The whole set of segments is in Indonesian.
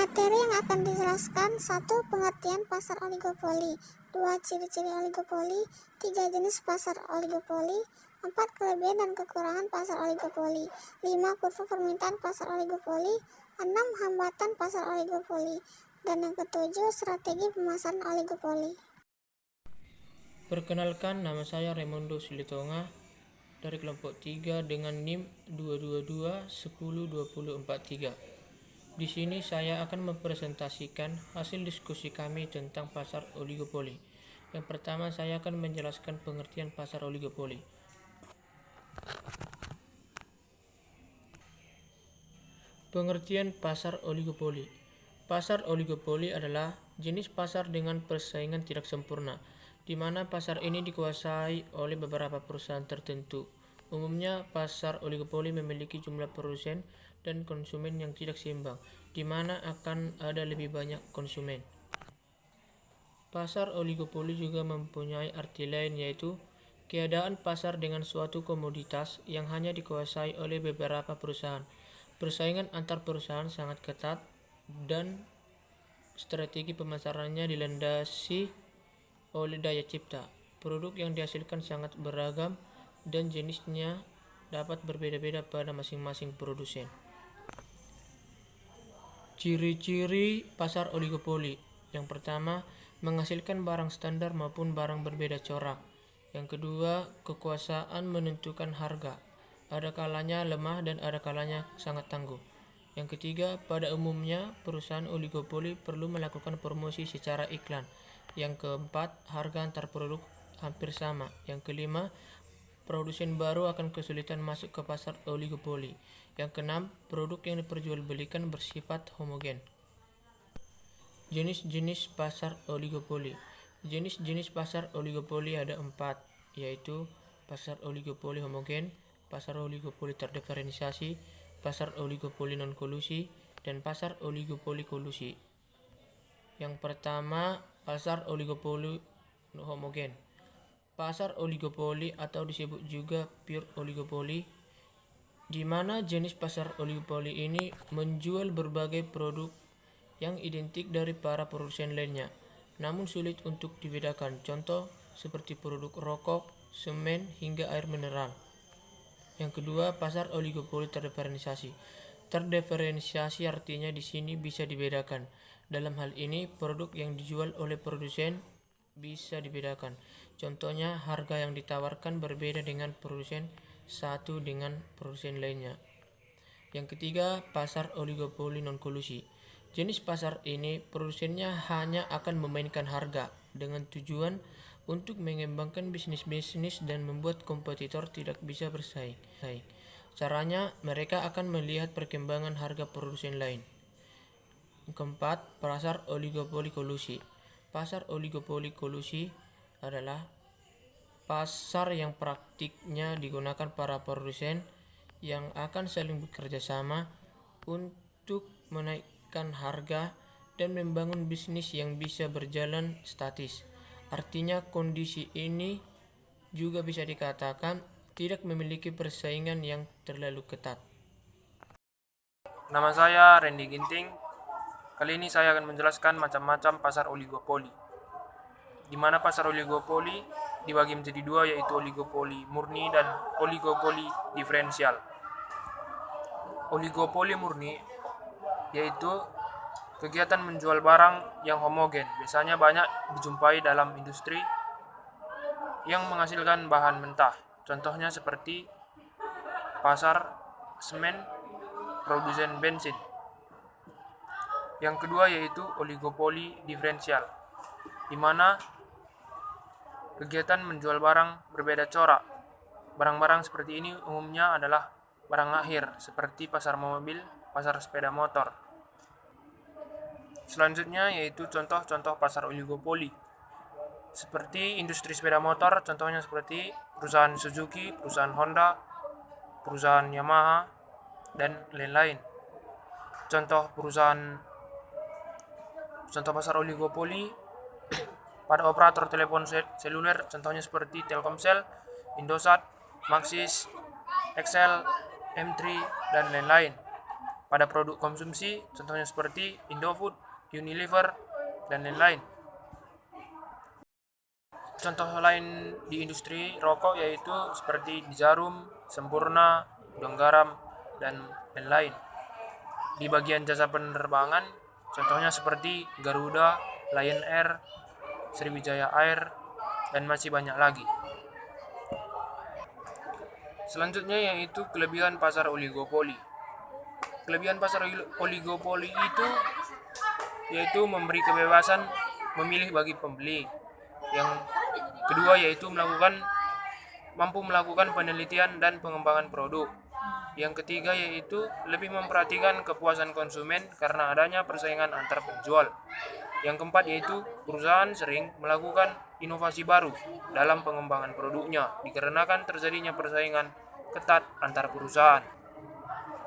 Materi yang akan dijelaskan: 1. Pengertian pasar oligopoli, 2. Ciri-ciri oligopoli, 3. Jenis pasar oligopoli, 4. Kelebihan dan kekurangan pasar oligopoli, 5. Kurva permintaan pasar oligopoli, 6. Hambatan pasar oligopoli, dan yang ketujuh, strategi pemasaran oligopoli. Perkenalkan, nama saya Raimundo Silitonga dari kelompok 3 dengan NIM 222102043. Di sini saya akan mempresentasikan hasil diskusi kami tentang pasar oligopoli. Yang pertama, saya akan menjelaskan pengertian pasar oligopoli. Pengertian pasar oligopoli. Pasar oligopoli adalah jenis pasar dengan persaingan tidak sempurna, di mana pasar ini dikuasai oleh beberapa perusahaan tertentu. Umumnya, pasar oligopoli memiliki jumlah produsen dan konsumen yang tidak seimbang, di mana akan ada lebih banyak konsumen. Pasar oligopoli juga mempunyai arti lain, yaitu keadaan pasar dengan suatu komoditas yang hanya dikuasai oleh beberapa perusahaan. Persaingan antar perusahaan sangat ketat dan strategi pemasarannya dilandasi oleh daya cipta. Produk yang dihasilkan sangat beragam dan jenisnya dapat berbeda-beda pada masing-masing produsen. Ciri-ciri pasar oligopoli. Yang pertama, menghasilkan barang standar maupun barang berbeda corak. Yang kedua, kekuasaan menentukan harga. Ada kalanya lemah dan ada kalanya sangat tangguh. Yang ketiga, pada umumnya perusahaan oligopoli perlu melakukan promosi secara iklan. Yang keempat, harga antar produk hampir sama. Yang kelima, produsen baru akan kesulitan masuk ke pasar oligopoli. Yang keenam, produk yang diperjualbelikan bersifat homogen. Jenis-jenis pasar oligopoli. Jenis-jenis pasar oligopoli ada 4, yaitu pasar oligopoli homogen, pasar oligopoli terdiferensiasi, pasar oligopoli non-kolusi, dan pasar oligopoli kolusi. Yang pertama, pasar oligopoli homogen. Pasar oligopoli atau disebut juga pure oligopoli, di mana jenis pasar oligopoli ini menjual berbagai produk yang identik dari para produsen lainnya, namun sulit untuk dibedakan. Contoh seperti produk rokok, semen, hingga air mineral. Yang kedua, pasar oligopoli terdiferensiasi. Terdiferensiasi artinya di sini bisa dibedakan. Dalam hal ini, produk yang dijual oleh produsen bisa dibedakan. Contohnya, harga yang ditawarkan berbeda dengan produsen satu dengan produsen lainnya. Yang ketiga, pasar oligopoli non-kolusi. Jenis pasar ini produsennya hanya akan memainkan harga dengan tujuan untuk mengembangkan bisnis dan membuat kompetitor tidak bisa bersaing. Caranya, mereka akan melihat perkembangan harga produsen lain. Yang keempat, pasar oligopoli kolusi. Pasar oligopoli kolusi adalah pasar yang praktiknya digunakan para produsen yang akan saling bekerja sama untuk menaikkan harga dan membangun bisnis yang bisa berjalan statis. Artinya, kondisi ini juga bisa dikatakan tidak memiliki persaingan yang terlalu ketat. Nama saya Randy Ginting. Kali ini saya akan menjelaskan macam-macam pasar oligopoli. Di mana pasar oligopoli dibagi menjadi dua, yaitu oligopoli murni dan oligopoli diferensial. Oligopoli murni yaitu kegiatan menjual barang yang homogen, biasanya banyak dijumpai dalam industri yang menghasilkan bahan mentah. Contohnya seperti pasar semen, produsen bensin. Yang kedua yaitu oligopoli diferensial, di mana kegiatan menjual barang berbeda corak. Barang-barang seperti ini umumnya adalah barang akhir, seperti pasar mobil, pasar sepeda motor. Selanjutnya yaitu contoh-contoh pasar oligopoli, seperti industri sepeda motor, contohnya seperti perusahaan Suzuki, perusahaan Honda, perusahaan Yamaha, dan lain-lain. Contoh pasar oligopoli pada operator telepon seluler, contohnya seperti Telkomsel, Indosat, Maxis, Excel, M3, dan lain-lain. pada produk konsumsi, contohnya seperti Indofood, Unilever, dan lain-lain. Contoh lain di industri rokok yaitu seperti Jarum, Sempurna, Gudang Garam, dan lain-lain. Di bagian jasa penerbangan, contohnya seperti Garuda, Lion Air, Sriwijaya Air, dan masih banyak lagi. Selanjutnya yaitu kelebihan pasar oligopoli. Kelebihan pasar oligopoli itu yaitu memberi kebebasan memilih bagi pembeli. Yang kedua yaitu mampu melakukan penelitian dan pengembangan produk. Yang ketiga yaitu lebih memperhatikan kepuasan konsumen karena adanya persaingan antar penjual. Yang keempat yaitu perusahaan sering melakukan inovasi baru dalam pengembangan produknya dikarenakan terjadinya persaingan ketat antar perusahaan.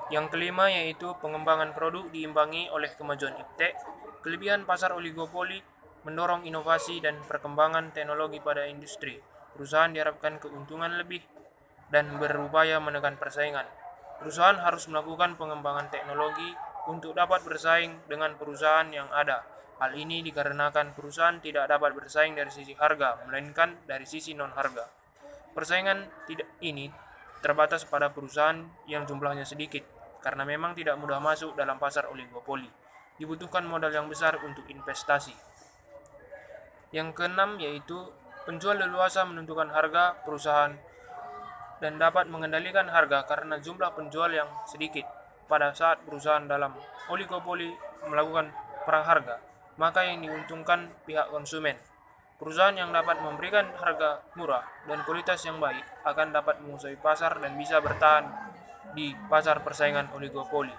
Yang kelima yaitu pengembangan produk diimbangi oleh kemajuan iptek. Kelebihan pasar oligopoli mendorong inovasi dan perkembangan teknologi pada industri. Perusahaan diharapkan keuntungan lebih dan berupaya menekan persaingan. Perusahaan harus melakukan pengembangan teknologi untuk dapat bersaing dengan perusahaan yang ada. Hal ini dikarenakan perusahaan tidak dapat bersaing dari sisi harga, melainkan dari sisi non-harga. Persaingan ini terbatas pada perusahaan yang jumlahnya sedikit, karena memang tidak mudah masuk dalam pasar oligopoli. Dibutuhkan modal yang besar untuk investasi. Yang keenam yaitu penjual leluasa menentukan harga perusahaan dan dapat mengendalikan harga karena jumlah penjual yang sedikit. Pada saat perusahaan dalam oligopoli melakukan perang harga, maka yang diuntungkan pihak konsumen. Perusahaan yang dapat memberikan harga murah dan kualitas yang baik akan dapat menguasai pasar dan bisa bertahan di pasar persaingan oligopoli.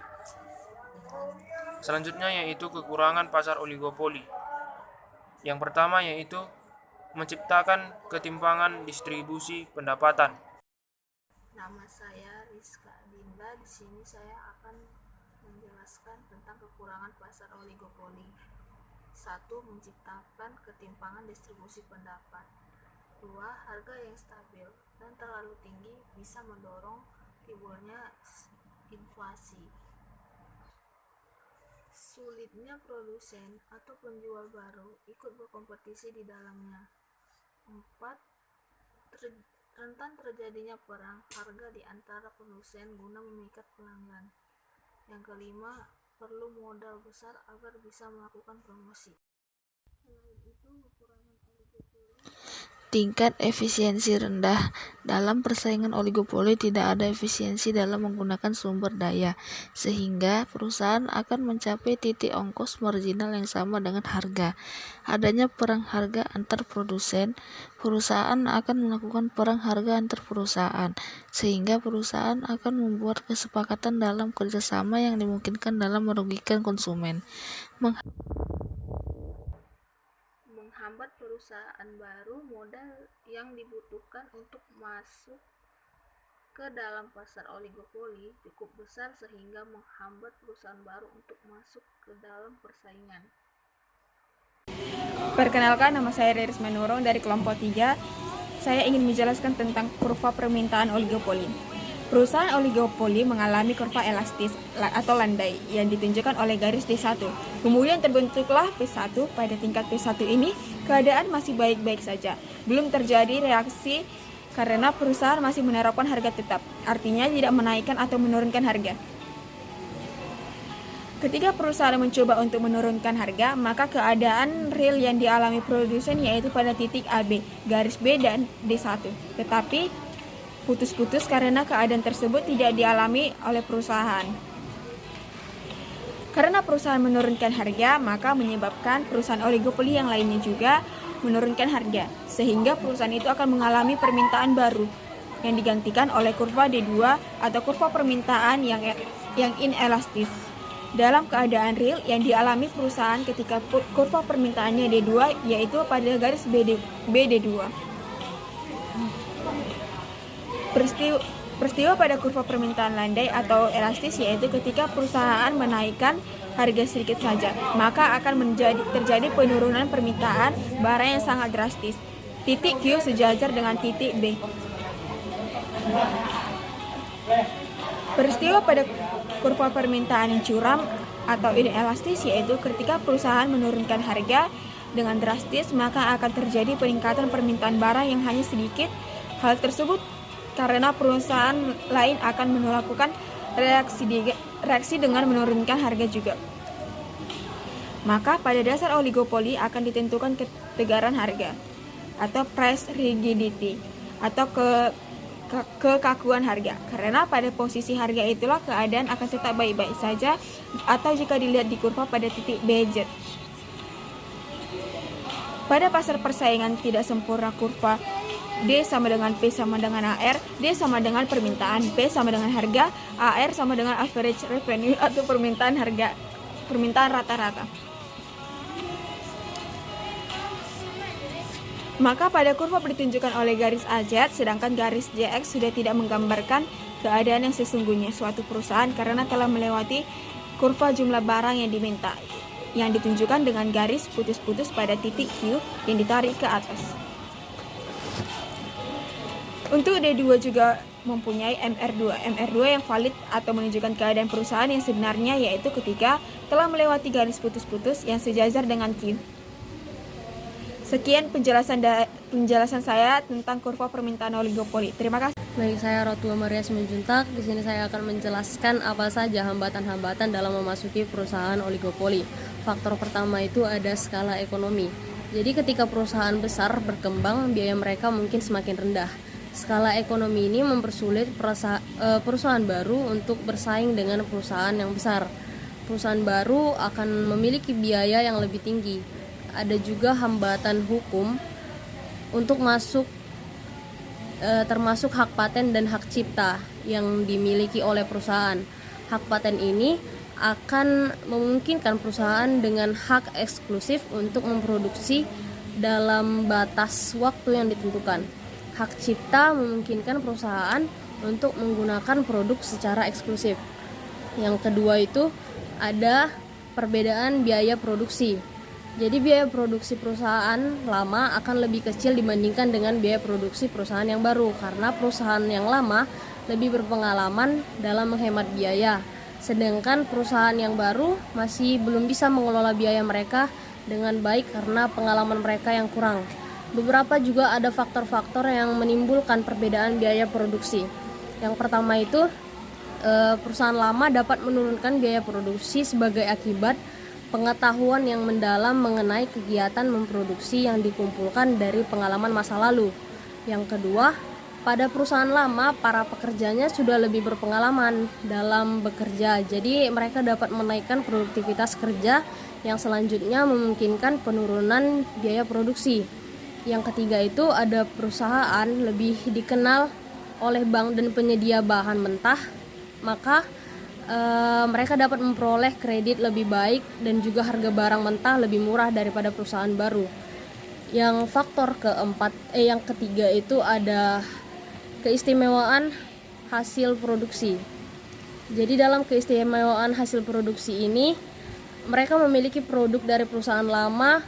Selanjutnya yaitu kekurangan pasar oligopoli. Yang pertama yaitu menciptakan ketimpangan distribusi pendapatan. Nama saya Rizka Dinda. Di sini saya akan menjelaskan tentang kekurangan pasar oligopoli. 1. Menciptakan ketimpangan distribusi pendapat. 2. Harga yang stabil dan terlalu tinggi bisa mendorong timbulnya inflasi. Sulitnya produsen atau penjual baru ikut berkompetisi di dalamnya. 4. Rentan terjadinya perang harga di antara produsen guna memikat pelanggan. Yang kelima, perlu modal besar agar bisa melakukan promosi. Selain itu, kekurangan oligopoli. Tingkat efisiensi rendah. Dalam persaingan oligopoli tidak ada efisiensi dalam menggunakan sumber daya, sehingga perusahaan akan mencapai titik ongkos marginal yang sama dengan harga. Adanya perang harga antar produsen, perusahaan akan melakukan perang harga antar perusahaan, sehingga perusahaan akan membuat kesepakatan dalam kerjasama yang dimungkinkan dalam merugikan konsumen. Menghambat perusahaan baru, modal yang dibutuhkan untuk masuk ke dalam pasar oligopoli cukup besar sehingga menghambat perusahaan baru untuk masuk ke dalam persaingan. Perkenalkan, nama saya Riris Manurung dari kelompok 3. Saya ingin menjelaskan tentang kurva permintaan oligopoli. Perusahaan oligopoli mengalami kurva elastis atau landai yang ditunjukkan oleh garis D1. Kemudian terbentuklah P1. Pada tingkat P1 ini, keadaan masih baik-baik saja. Belum terjadi reaksi karena perusahaan masih menerapkan harga tetap, artinya tidak menaikkan atau menurunkan harga. Ketika perusahaan mencoba untuk menurunkan harga, maka keadaan real yang dialami produsen yaitu pada titik AB, garis B dan D1. Tetapi putus-putus karena keadaan tersebut tidak dialami oleh perusahaan. Karena perusahaan menurunkan harga, maka menyebabkan perusahaan oligopoli yang lainnya juga menurunkan harga, sehingga perusahaan itu akan mengalami permintaan baru yang digantikan oleh kurva D2 atau kurva permintaan yang inelastis. Dalam keadaan real yang dialami perusahaan ketika kurva permintaannya D2 yaitu pada garis BD2. Peristiwa pada kurva permintaan landai atau elastis yaitu ketika perusahaan menaikkan harga sedikit saja, maka akan terjadi penurunan permintaan barang yang sangat drastis. Titik Q sejajar dengan titik B. Peristiwa pada kurva permintaan yang curam atau inelastis, yaitu ketika perusahaan menurunkan harga dengan drastis, maka akan terjadi peningkatan permintaan barang yang hanya sedikit. Hal tersebut karena perusahaan lain akan melakukan reaksi dengan menurunkan harga juga. Maka pada dasar oligopoli akan ditentukan ketegaran harga atau price rigidity atau kekakuan harga. Karena pada posisi harga itulah keadaan akan tetap baik-baik saja atau jika dilihat di kurva pada titik BZ. Pada pasar persaingan tidak sempurna, kurva D sama dengan P sama dengan AR, D sama dengan permintaan, P sama dengan harga, AR sama dengan average revenue atau permintaan rata-rata. Maka pada kurva ditunjukkan oleh garis AZ, sedangkan garis JX sudah tidak menggambarkan keadaan yang sesungguhnya suatu perusahaan karena telah melewati kurva jumlah barang yang diminta, yang ditunjukkan dengan garis putus-putus pada titik Q yang ditarik ke atas. Untuk D2 juga mempunyai MR2 yang valid atau menunjukkan keadaan perusahaan yang sebenarnya, yaitu ketika telah melewati garis putus-putus yang sejajar dengan Q. Sekian penjelasan saya tentang kurva permintaan oligopoli. Terima kasih. Baik, saya Rotua Maria Simanjuntak. Di sini saya akan menjelaskan apa saja hambatan-hambatan dalam memasuki perusahaan oligopoli. Faktor pertama itu ada skala ekonomi. Jadi ketika perusahaan besar berkembang, biaya mereka mungkin semakin rendah. Skala ekonomi ini mempersulit perusahaan baru untuk bersaing dengan perusahaan yang besar. Perusahaan baru akan memiliki biaya yang lebih tinggi. Ada juga hambatan hukum untuk masuk, termasuk hak paten dan hak cipta yang dimiliki oleh perusahaan. Hak paten ini akan memungkinkan perusahaan dengan hak eksklusif untuk memproduksi dalam batas waktu yang ditentukan. Hak cipta memungkinkan perusahaan untuk menggunakan produk secara eksklusif. Yang kedua itu ada perbedaan biaya produksi. Jadi biaya produksi perusahaan lama akan lebih kecil dibandingkan dengan biaya produksi perusahaan yang baru, karena perusahaan yang lama lebih berpengalaman dalam menghemat biaya, sedangkan perusahaan yang baru masih belum bisa mengelola biaya mereka dengan baik karena pengalaman mereka yang kurang. Beberapa juga ada faktor-faktor yang menimbulkan perbedaan biaya produksi. Yang pertama itu perusahaan lama dapat menurunkan biaya produksi sebagai akibat pengetahuan yang mendalam mengenai kegiatan memproduksi yang dikumpulkan dari pengalaman masa lalu. Yang kedua, pada perusahaan lama para pekerjanya sudah lebih berpengalaman dalam bekerja, jadi mereka dapat menaikkan produktivitas kerja yang selanjutnya memungkinkan penurunan biaya produksi. Yang ketiga itu ada perusahaan lebih dikenal oleh bank dan penyedia bahan mentah, maka mereka dapat memperoleh kredit lebih baik dan juga harga barang mentah lebih murah daripada perusahaan baru. Yang faktor yang ketiga itu ada keistimewaan hasil produksi. Jadi dalam keistimewaan hasil produksi ini, mereka memiliki produk dari perusahaan lama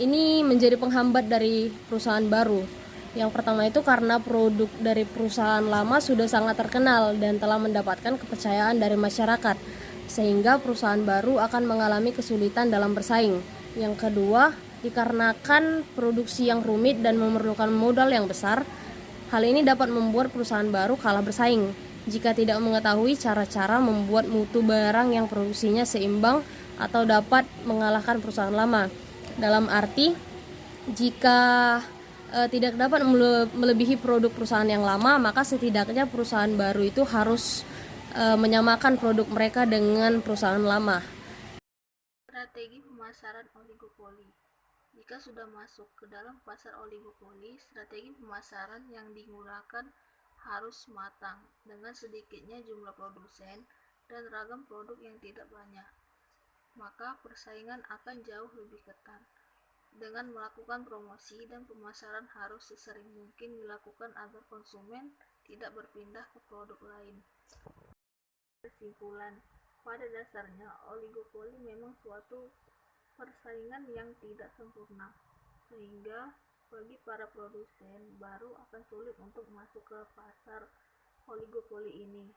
ini menjadi penghambat dari perusahaan baru. Yang pertama itu karena produk dari perusahaan lama sudah sangat terkenal dan telah mendapatkan kepercayaan dari masyarakat, sehingga perusahaan baru akan mengalami kesulitan dalam bersaing. Yang kedua, dikarenakan produksi yang rumit dan memerlukan modal yang besar, hal ini dapat membuat perusahaan baru kalah bersaing jika tidak mengetahui cara-cara membuat mutu barang yang produksinya seimbang atau dapat mengalahkan perusahaan lama. Dalam arti, jika tidak dapat melebihi produk perusahaan yang lama, maka setidaknya perusahaan baru itu harus menyamakan produk mereka dengan perusahaan lama. Strategi pemasaran oligopoli. Jika sudah masuk ke dalam pasar oligopoli, strategi pemasaran yang digunakan harus matang dengan sedikitnya jumlah produsen dan ragam produk yang tidak banyak. Maka persaingan akan jauh lebih ketat. Dengan melakukan promosi dan pemasaran harus sesering mungkin dilakukan agar konsumen tidak berpindah ke produk lain. Kesimpulan, pada dasarnya oligopoli memang suatu persaingan yang tidak sempurna, sehingga bagi para produsen baru akan sulit untuk masuk ke pasar oligopoli ini.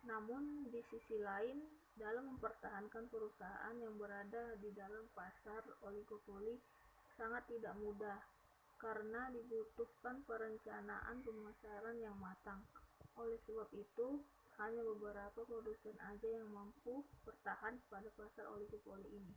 Namun di sisi lain, dalam mempertahankan perusahaan yang berada di dalam pasar oligopoli sangat tidak mudah karena dibutuhkan perencanaan pemasaran yang matang. Oleh sebab itu, hanya beberapa produsen aja yang mampu bertahan pada pasar oligopoli ini.